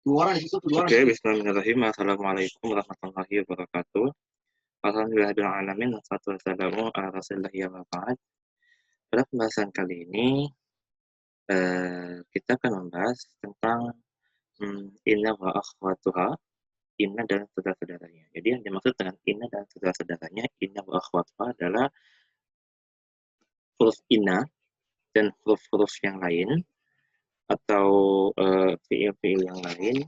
Oke, bismillahirrahmanirrahim. Assalamualaikum warahmatullahi wabarakatuh. Alhamdulillahirrahmanirrahim. Wassalatu wassalamu ala rasulillah wa ba'd. Pada pembahasan kali ini, kita akan membahas tentang inna wa akhwatuha, inna dan saudara-saudaranya. Jadi yang dimaksud dengan inna dan saudara-saudaranya, inna wa akhwatuha adalah huruf inna dan huruf-huruf yang lain, atau fiil-fiil yang lain,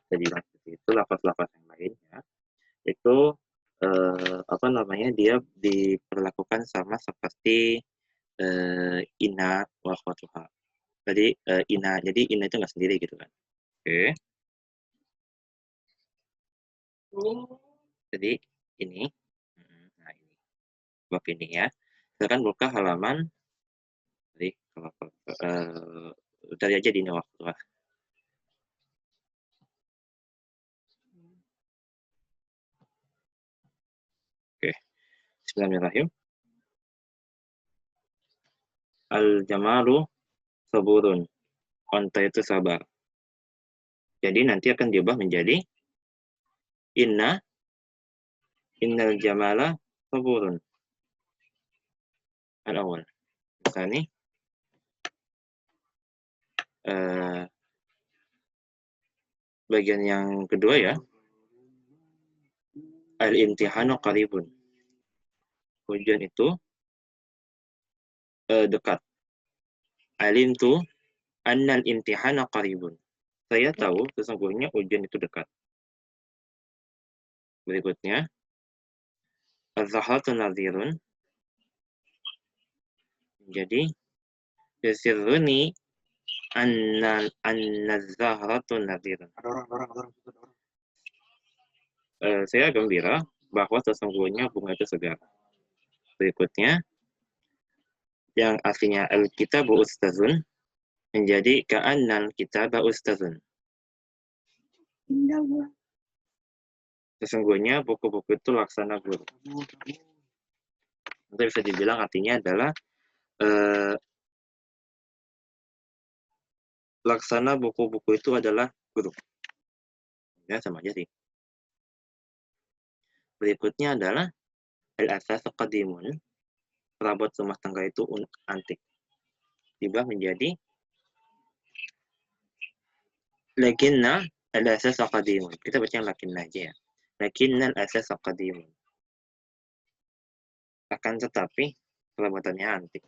jadi seperti itu, lafaz-lafaz yang lain, ya. Itu dia diperlakukan sama seperti inna wa akhwatuha. Jadi inna itu nggak sendiri gitu kan. Oke. Jadi ini, nah ini bab ini ya. Silakan buka halaman. Jadi kalau cari aja di inna wa akhwatuha. Oke. Bismillahirrahmanirrahim. Al-jamalu saburun. Onta itu sabar. Jadi nanti akan diubah menjadi innal jamala saburun. Al-awwal. Misalnya bagian yang kedua ya. Al-imtihanu qaribun. Ujian itu dekat. Alimtu annal imtihana qaribun. Saya tahu sesungguhnya ujian itu dekat. Berikutnya, az-zahratu nadhirun. Jadi, yasirruni az-zahratu nadhirun. Saya gembira bahwa sesungguhnya bunga itu segar. Berikutnya, yang artinya al-kitabu ustazun menjadi ka'annal kitaba ustazun. Sesungguhnya buku-buku itu laksana guru. Nanti bisa dibilang artinya adalah laksana buku-buku itu adalah guru. Ya, sama aja sih. Berikutnya adalah al-asas qadimun. Perabot rumah tangga itu antik. Diubah menjadi lakinna al-asas qadimun. Kita baca yang lakinna aja ya. Lakinna al-asas qadimun. Akan tetapi perabotannya antik.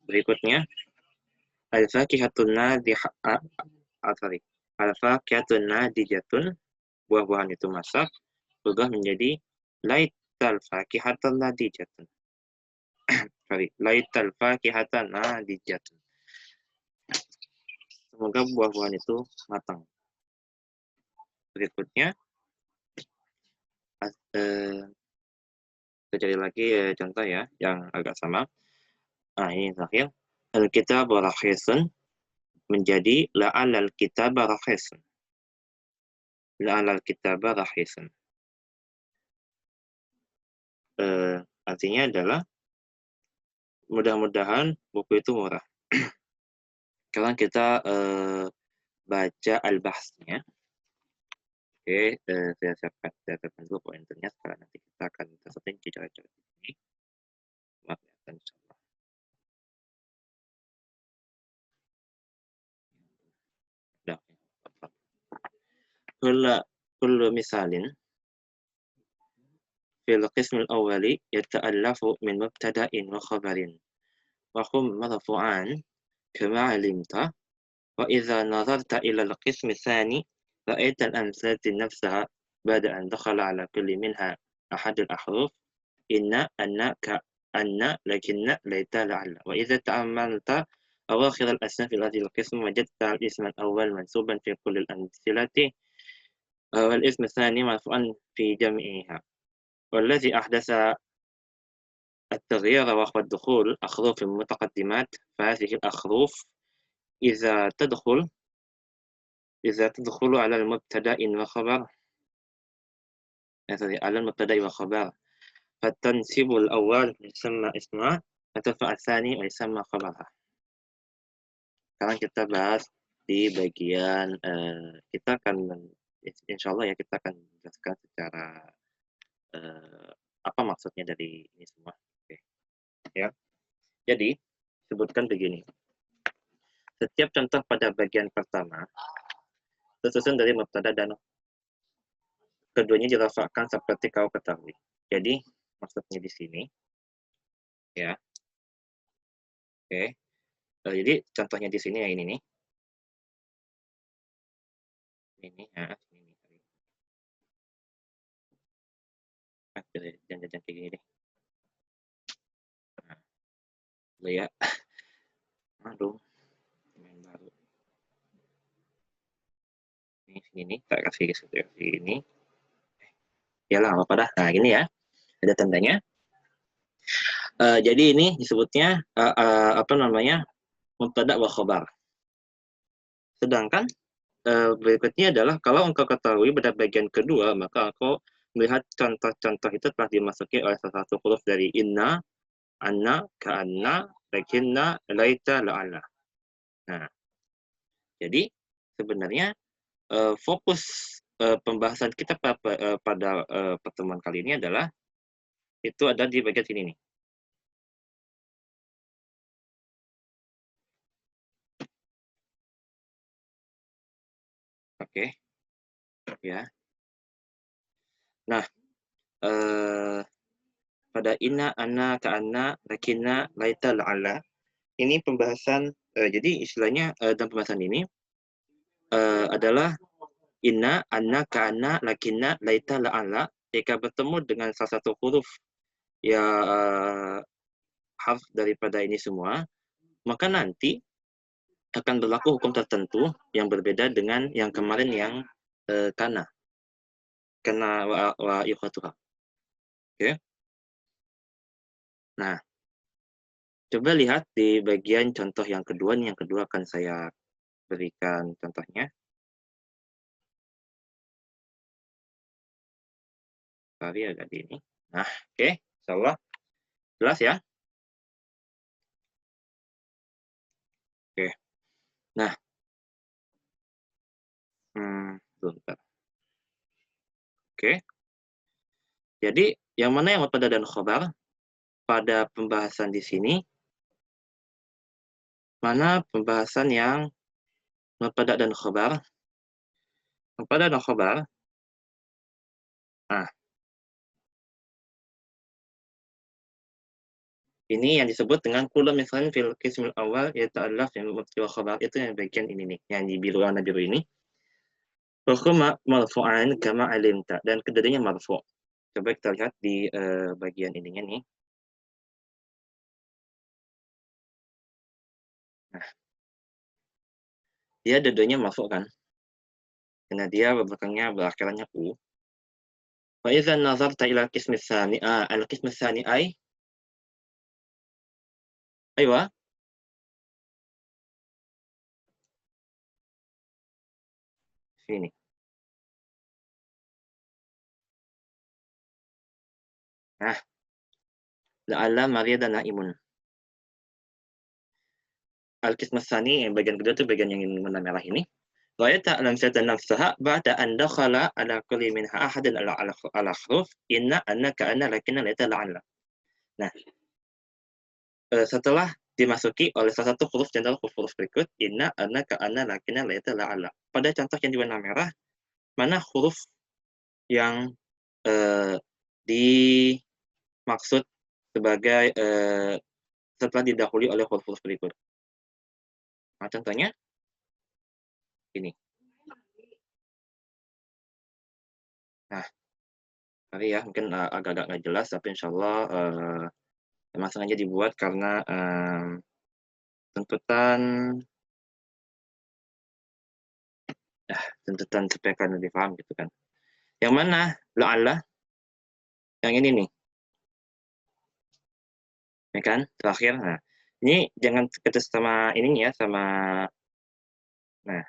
Berikutnya al-fakihatun nadijatun, buah-buahan itu masak, berubah menjadi laital fakihatan nadijatun. Laital fakihatan nadijatun. Semoga buah-buahan itu matang. Berikutnya kita cari lagi contoh ya yang agak sama. Ini terakhir. Al-kitab rakhisun menjadi la'alal kitab rakhisun. La'alal kitab rakhisun. Artinya adalah mudah-mudahan buku itu murah. Sekarang kita baca al-bahsnya. Oke, saya siapkan dulu pointernya. Sekarang nanti kita akan sesuaikan cara-cara ini. Maaf ya, insyaallah. كل مثال في القسم الأول يتألف من مبتدأ وخبر وهم مرفوعان كما علمت. وإذا نظرت إلى القسم الثاني رأيت الأمثلة نفسها بعد أن دخل على كل منها أحد الأحرف إن أن كأن لكن ليت لعل. وإذا تأملت أواخر الأسماء في هذه القسم وجدت الاسم الأول منسوبا في كل الأمثلة والاسم الثاني مرفوعا في جميعها. والذي أحدث التغيير وهو الدخول أحرف المتقدمات. فهذه الأحرف إذا تدخل على المبتدأ وخبر على المبتدأ وخبر فتنسب الأول يسمى اسمها وترفع الثاني ويسمى خبرها. Sekarang kita bahas di bagian kita akan insya Allah ya kita akan menjelaskan secara apa maksudnya dari ini semua. Oke. Ya. Jadi sebutkan begini. Setiap contoh pada bagian pertama tersusun dari mubtada dan keduanya dirafa'kan seperti kau ketahui. Jadi maksudnya di sini ya. Oke. Jadi contohnya di sini ya ini nih. Ini ya, ini. Jangan kayak gini deh. Nah, ya. Aduh, main baru. Ini sini tak kasih ini. Ya lah, apa dah. Nah, ini ya. Ada tandanya. Jadi ini disebutnya apa namanya? Mubtada wa khabar. Sedangkan berikutnya adalah kalau engkau ketahui pada bagian kedua, maka engkau melihat contoh-contoh itu telah dimasuki oleh salah satu huruf dari inna, anna, ka'anna, lakinna, laita, la'alla. Nah, jadi sebenarnya fokus pembahasan kita pada pertemuan kali ini adalah itu ada di bagian sini nih. Oke, ya. Nah, pada inna, anna, ka'anna, lakinna, laita, la'alla, ini pembahasan, jadi istilahnya dalam pembahasan ini adalah inna, anna, ka'anna, lakinna, laita, la'alla, jika bertemu dengan salah satu huruf ya harf daripada ini semua, maka nanti akan berlaku hukum tertentu yang berbeda dengan yang kemarin yang kana wa ikhwatuha. Oke. Nah, coba lihat di bagian contoh yang kedua nih, yang kedua akan saya berikan contohnya. Tadi agak di ini. Nah, oke, insyaallah jelas ya. Oke. Nah, bentar. Oke. Jadi, yang mana yang mubtada dan khobar pada pembahasan di sini? Mana pembahasan yang mubtada dan khobar? Mubtada dan khobar. Nah, ini yang disebut dengan kullu misalnya fil qismil awal yata'allaf yang mubtada wa khobar, itu yang bagian ini nih, yang di biru warna biru ini. Hukum marfu'an kama alimta, dan keduanya marfu'. Coba kita lihat di bagian ininya nih. Nah, dia dua-duanya marfu' kan? Karena dia belakangnya berakhirannya u. Wa idza nazarta ila al-qism tsani al-qism tsani ay aywa sini. Nah, la'alla mariyada naimun. Al-qism tsani yang bagian kedua itu bagian yang warna merah ini. Wa yata'lam zata nafsaha ba'da an dakhala ala kulli minha ahadan ala huruf inna, anna, ka'anna, lakinna, laita, la'alla. Nah, setelah dimasuki oleh salah satu huruf dan huruf berikut inna, anna, ka'anna, lakinna, laita, la'alla. Pada contoh yang di warna merah, mana huruf yang dimaksud sebagai setelah didahului oleh huruf-huruf berikut? Nah, contohnya ini. Nah, tadi ya mungkin agak-agak nggak jelas, tapi insya Allah memang sengaja dibuat karena tuntutan tuntutan supaya kalian lebih paham gitu kan. Yang mana la'alla? Yang ini nih, ya kan? Terakhir. Nah, ini jangan ketus sama ininya ya, sama nah,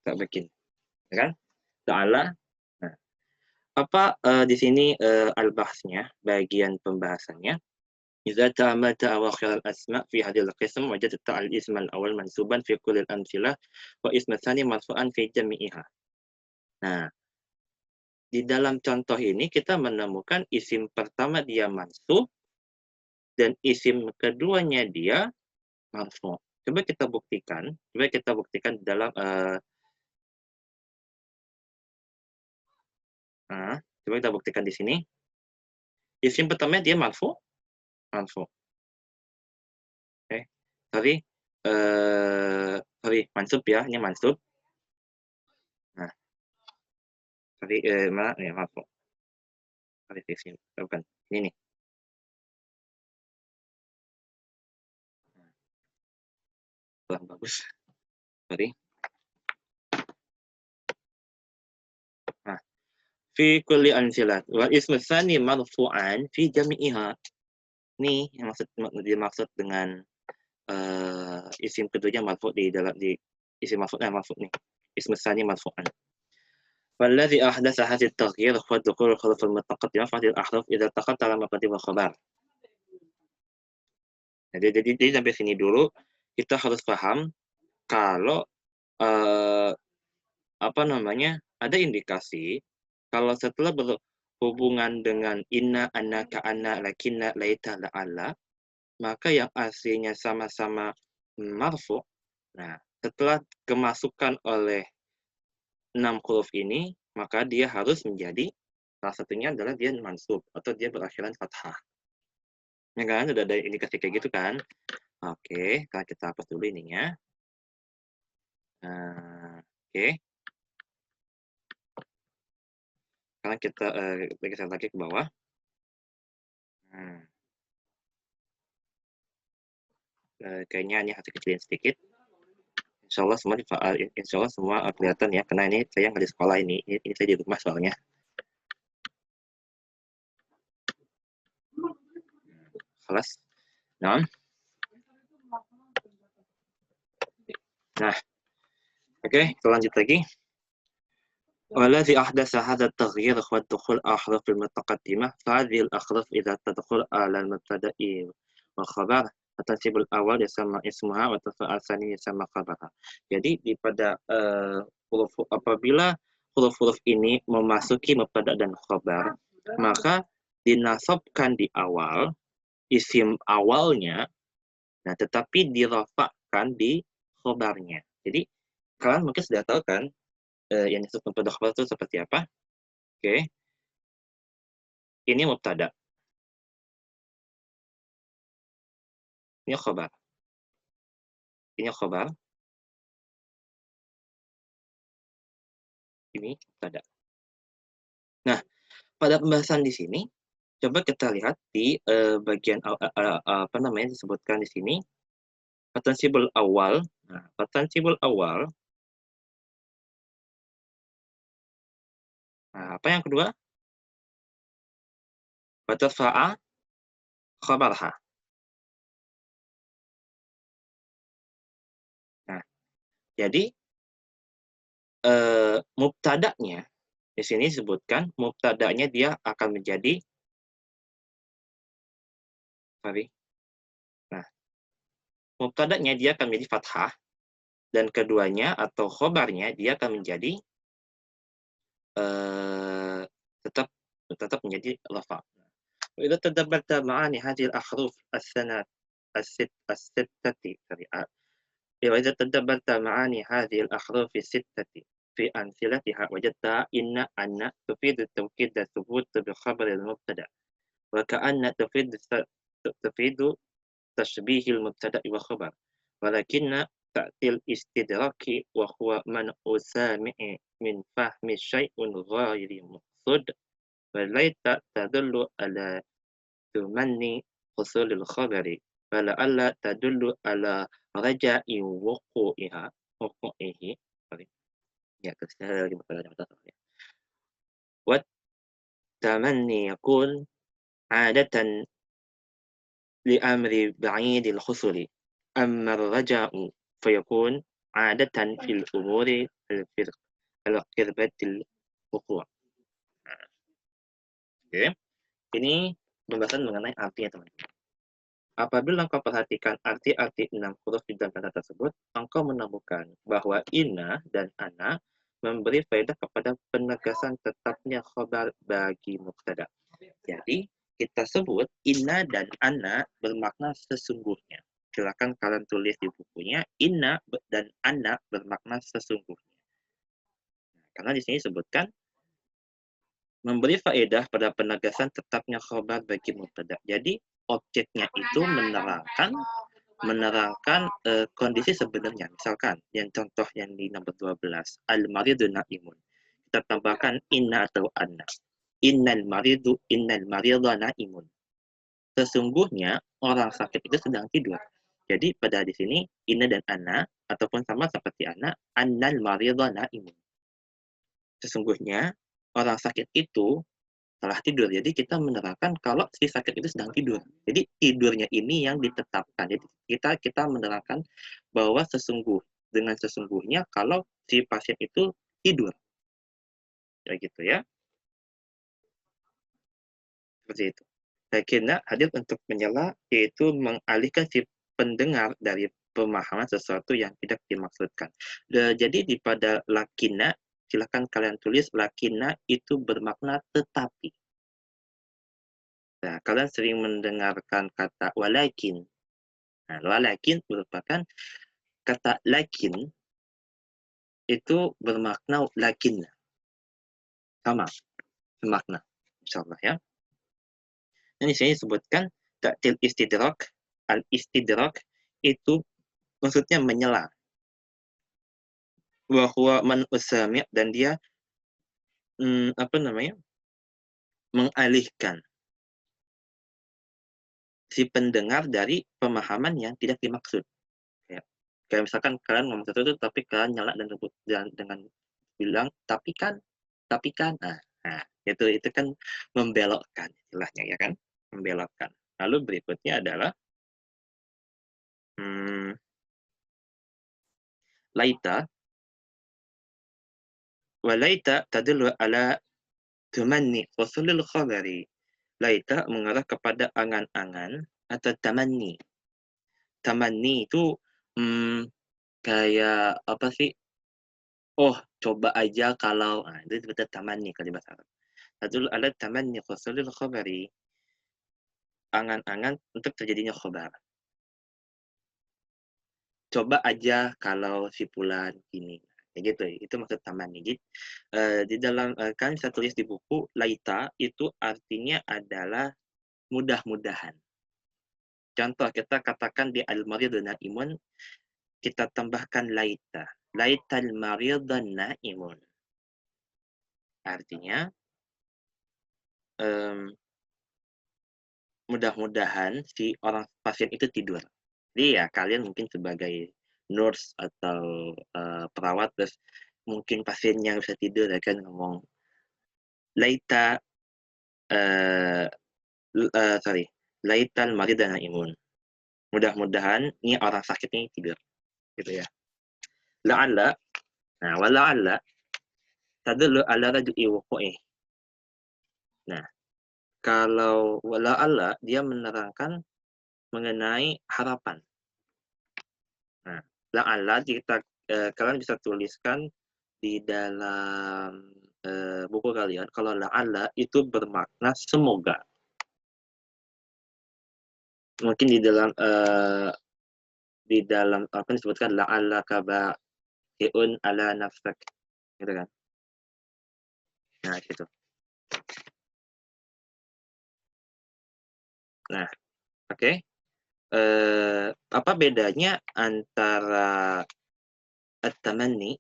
tak bikin, ya kan? La'alla. Nah, apa di sini al-bahsnya, bagian pembahasannya? إذا تأملت أواخر الأسماء في هذه القسم وجدت الاسم الأول منصوبا في كل الأمثلة واسم الثاني مرفوعا في جميعها. Nah, di dalam contoh ini kita menemukan isim pertama dia mansub dan isim keduanya dia marfu. Coba kita buktikan dalam coba kita buktikan di sini. Isim pertama dia marfu, marfu. Oke. Sorry, sorry, mansub ya, ini mansub. Nah, sorry, mana nih marfu. Sorry, isim, bukan. Ini nih. Kurang bagus. Sorry. Nah, fi kulli anzilat wal ismu tsani marfu'an fi jami'iha. Nih yang dimaksud dengan isim keduanya marfu di dalam di isim marfu nih. Ismu tsani marfu'an. والذي أحدث هذا التغيير هو دخول الحروف المتقدمة في هذه الأحرف إذا التقت على مقدم الخبر. Jadi sampai sini dulu kita harus paham kalau ada indikasi kalau setelah berhubungan dengan inna, anna, ka'anna, lakinna, laita, la'alla, maka yang aslinya sama-sama marfu. Nah, setelah kemasukan oleh 6 huruf ini, maka dia harus menjadi salah satunya adalah dia mansub atau dia berakhiran fathah. Ya kan? Sudah ada indikasi kayak gitu kan? Oke, sekarang kita hapus dulu ininya. Oke. Sekarang kita geser lagi ke bawah. Kayaknya ini harus kecilin sedikit. Insya Allah semua kelihatan ya, karena ini saya nggak di sekolah ini saya di rumah soalnya. Kelas. Nah, oke, kita lanjut lagi. والذي أحدث هذا التغيير هو دخول أحرف المتقدمة فهذه الأحرف إذا تدخل على المبتدأ والخبر فتنصب الأول يسمى اسمها وترفع الثاني يسمى خبرها. Jadi pada apabila huruf-huruf ini memasuki mubtada dan khabar, maka dinasabkan di awal isim awalnya, nah tetapi dirafa'kan di khabarnya. Jadi kalian mungkin sudah tahu kan yang disebut mubtada khabar itu seperti apa? Oke. Ini mubtada. Ini khabar. Ini khabar. Ini mubtada. Nah, pada pembahasan di sini coba kita lihat di bagian apa namanya disebutkan di sini patensibul awal. Nah, patensibul awal. Nah, apa yang kedua? Watarfa'a khabarha. Nah, jadi mubtada'nya di sini disebutkan mubtada'nya dia akan menjadi Nah, mubtada'nya dia akan menjadi fathah dan keduanya atau khobarnya dia akan menjadi tetap menjadi rafa. وإذا تدبرت معاني هذه الأحرف الستة وإذا تدبرت معاني هذه الأحرف الستة في أمثلتها وجدتها إن أن تفيد التوكيد الثبوت بخبر المبتدأ وكأن تفيد تشبيه المبتدأ والخبر ولكن تأتي الاستدراك وهو منع سامع من فهم شيء غير مقصود وليت تدل على تمني حصول الخبر فلعل تدل على رجاء وقوعه والتمني يكون عادة لأمر بعيد الحصول أما الرجاء فيكون عادة في الأمور القربة الوقوع. Oke. Ini pembahasan mengenai artinya teman-teman. Apabila engkau perhatikan arti-arti 6 huruf di dalam kata tersebut, engkau menemukan bahwa inna dan ana memberi faedah kepada penegasan tetapnya khobar bagi mubtada. Jadi, kita sebut inna dan ana bermakna sesungguhnya. Silakan kalian tulis di bukunya, inna dan ana bermakna sesungguhnya. Karena di sini disebutkan memberi faedah pada penegasan tetapnya khobar bagi mubtada. Jadi objeknya itu menerangkan kondisi sebenarnya. Misalkan yang contoh yang di nomor 12, al-maridu naimun. Kita tambahkan inna atau anna. Innal marida naimun. Sesungguhnya orang sakit itu sedang tidur. Jadi pada di sini inna dan anna ataupun sama seperti anna, annal marida naimun. Sesungguhnya orang sakit itu telah tidur. Jadi kita menerangkan kalau si sakit itu sedang tidur. Jadi tidurnya ini yang ditetapkan. Jadi kita menerangkan bahwa dengan sesungguhnya kalau si pasien itu tidur. Ya gitu ya. Seperti itu. Sakina hadir untuk menyela, yaitu mengalihkan si pendengar dari pemahaman sesuatu yang tidak dimaksudkan. Jadi pada lakina, silakan kalian tulis lakina itu bermakna tetapi. Nah, kalian sering mendengarkan kata walakin. Nah, walakin merupakan kata lakin itu bermakna lakin. Sama, semakna. Insyaallah ya. Dan di sini disebutkan ta'til istidrak, al-istidrak itu maksudnya menyela. Bahwa man usami' dan dia mengalihkan si pendengar dari pemahaman yang tidak dimaksud. Ya. Kayak misalkan kalian ngomong sesuatu tapi kalian nyela dan dengan bilang tapi kan. Nah, itu kan membelokkan istilahnya ya kan, membelokkan. Lalu berikutnya adalah laita. Walaita tadullu ala tamanni wasulil khabari. Laita mengarah kepada angan-angan atau tamanni. Tamanni itu kayak apa sih? Oh, coba aja kalau. Nah, itu disebut tamanni kalau di bahasa Arab. Tadullu ala tamanni wasulil khabari. Angan-angan untuk terjadinya khabar. Coba aja kalau si fulan gini. Kayak gitu, itu maksud tamanni. Jadi, di dalam kan saya tulis di buku laita itu artinya adalah mudah-mudahan. Contoh kita katakan di al-maridu naimun, kita tambahkan laita. Laital maridu naimun. Artinya mudah-mudahan si orang pasien itu tidur. Jadi ya kalian mungkin sebagai nurse atau perawat terus mungkin pasiennya bisa tidur ya kan ngomong laita laital maridu naimun. Mudah-mudahan ini orang sakit ini tidur gitu ya. La'alla, nah wala'alla tadullu ala rajui wuqu'i. Nah, kalau wala'alla dia menerangkan mengenai harapan. Nah, la'alla kita kalian bisa tuliskan di dalam buku kalian kalau la'alla itu bermakna semoga. Mungkin di dalam apa yang disebutkan la'alla kaba'iun ala nafsak gitu kan. Nah, gitu. Nah, oke. Apa bedanya antara at-tamanni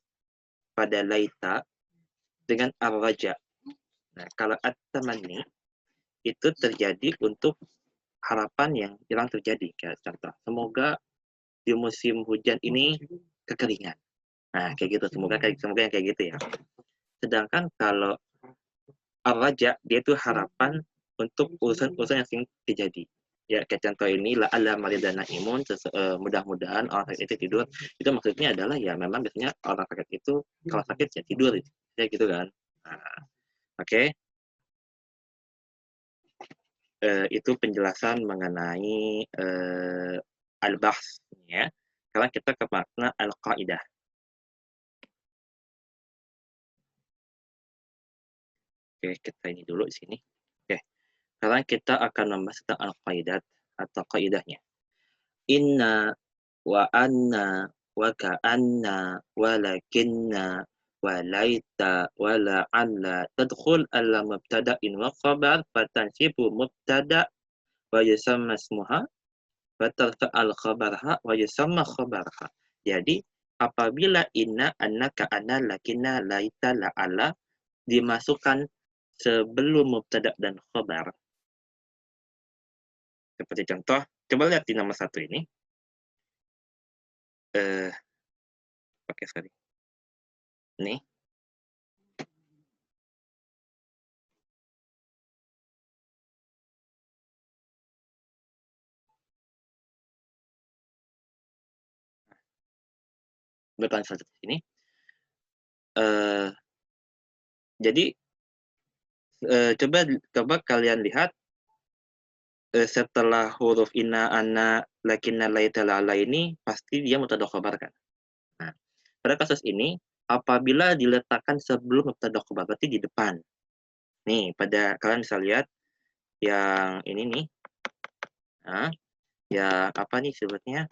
pada laita dengan ar-raja? Nah, kalau at-tamanni itu terjadi untuk harapan yang hilang terjadi. Kayak contoh, semoga di musim hujan ini kekeringan. Nah, kayak gitu. Semoga yang kayak gitu ya. Sedangkan kalau ar-raja dia itu harapan untuk urusan-urusan yang sering terjadi. Ya kayak contoh ini la ala maridana imun mudah-mudahan orang sakit itu tidur, itu maksudnya adalah ya memang biasanya orang sakit itu kalau sakit ya tidur ya gitu kan. Nah, oke. itu penjelasan mengenai al-bahs ya. Sekarang kita ke makna al-qaidah. Oke, kita ini dulu di sini. Oke, sekarang kita akan membahas tentang al-qaidat atau qaidahnya. Inna wa anna wa ka'anna walakinna wa laita wa la'alla tadkhul ala mubtada'in wa khabar fatansibu mubtada' wa yusamma ismuha wa tarfa'al khabarha wa yusamma khabarha. Jadi apabila inna, anna, ka'anna, lakinna, laita, la'alla dimasukkan sebelum mubtada' dan khabar. Seperti contoh, coba lihat di nomor 1 ini. Oke, sorry. Nih. Depan satu ini. Jadi coba kalian lihat setelah huruf inna, anna, lakinna, laita, la'alla ini pasti dia mubtada khabar kan. Nah, pada kasus ini apabila diletakkan sebelum mubtada khabar berarti di depan. Nih, pada kalian bisa lihat yang ini nih. Nah, yang apa nih sebutnya?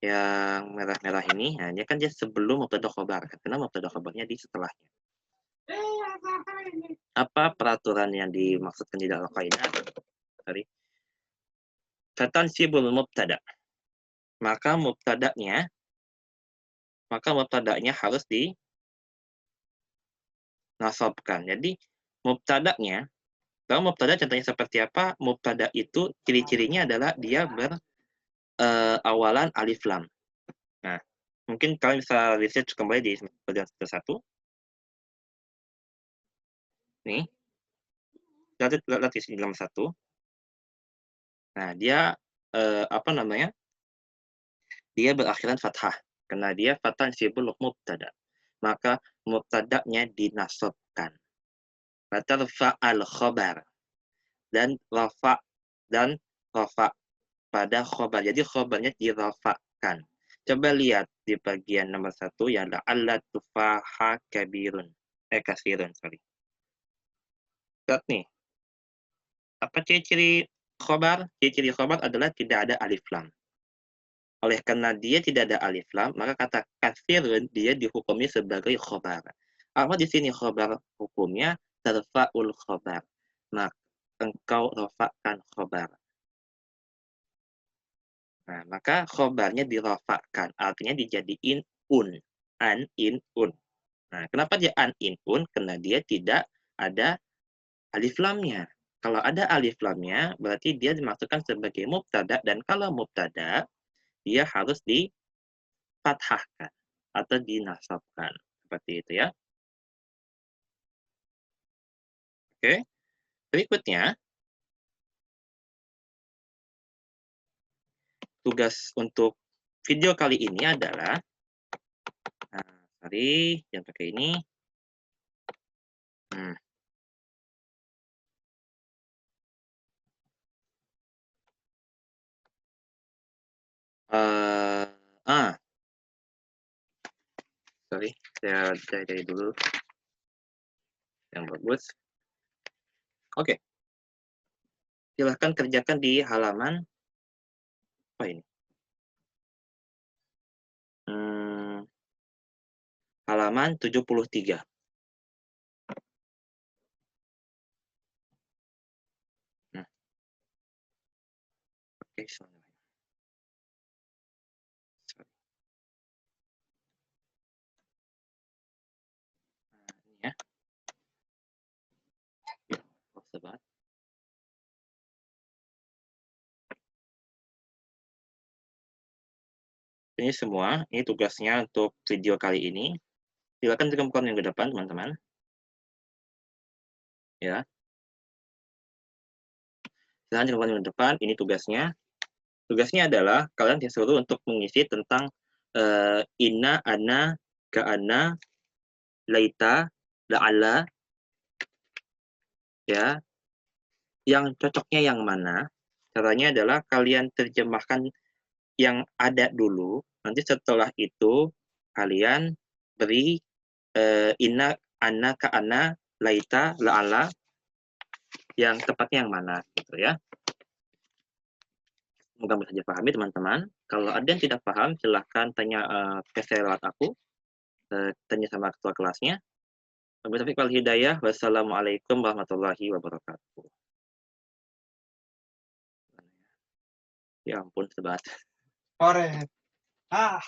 Yang merah-merah ini, nah dia kan dia sebelum mubtada khabar, karena mubtada khabarnya di setelahnya. Apa peraturan yang dimaksudkan di dalam kaidah? Sorry. Fatansibul mubtada. Maka mubtada'nya harus dinasabkan. Jadi mubtada'nya, kalau mubtada contohnya seperti apa? Mubtada itu ciri-cirinya adalah dia berawalan alif lam. Nah, mungkin kalian bisa research kembali di bagian 1. Nih, lihat di sini nomor 1. Nah, dia apa namanya? Dia berakhiran fathah karena dia fatansibul mubtada. Maka mubtada'nya dinasabkan. Fatarfa'al khabar dan rafa pada khabar. Jadi khabarnya dirafa'kan. Coba lihat di bagian nomor 1 yang la'alla tufaha kabirun. Kasirun, sorry. Lihat nih. Apa ciri-ciri khabar? Ciri-ciri khabar adalah tidak ada alif lam. Oleh karena dia tidak ada alif lam, maka kata kasirun dia dihukumi sebagai khabar. Apa di sini khabar hukumnya? Tarfa'ul khabar. Maka engkau rafa'kan khabar. Nah, maka khobarnya dirafa'kan, artinya dijadiin an, in, un. Nah, kenapa dia an, in, un? Karena dia tidak ada alif lamnya. Kalau ada alif lamnya, berarti dia dimasukkan sebagai mubtada, dan kalau mubtada, dia harus difathahkan atau dinasabkan. Seperti itu ya. Oke, berikutnya, tugas untuk video kali ini adalah, sorry, jangan pakai ini. Sorry, saya cari dulu yang bagus. Oke. Silahkan kerjakan di halaman apa ini? Halaman 73. Nah, oke, ini ya. Ini semua, ini tugasnya untuk video kali ini. Silakan dikembangkan yang ke depan, teman-teman. Ya. Silakan dikembangkan yang ke depan, ini tugasnya. Tugasnya adalah kalian disuruh untuk mengisi tentang inna, anna, ka'anna, laita, la'alla, ya, yang cocoknya yang mana? Caranya adalah kalian terjemahkan yang ada dulu, nanti setelah itu kalian beri inna, anna, ka'ana, laita, la'ala, yang tepatnya yang mana gitu ya. Semoga bisa dipahami teman-teman. Kalau ada yang tidak paham, silahkan tanya ke saya lewat aku, tanya sama ketua kelasnya. Wabillahi taufiq wal hidayah. Wassalamualaikum warahmatullahi wabarakatuh. Ya ampun, sebat. Kore. Ah.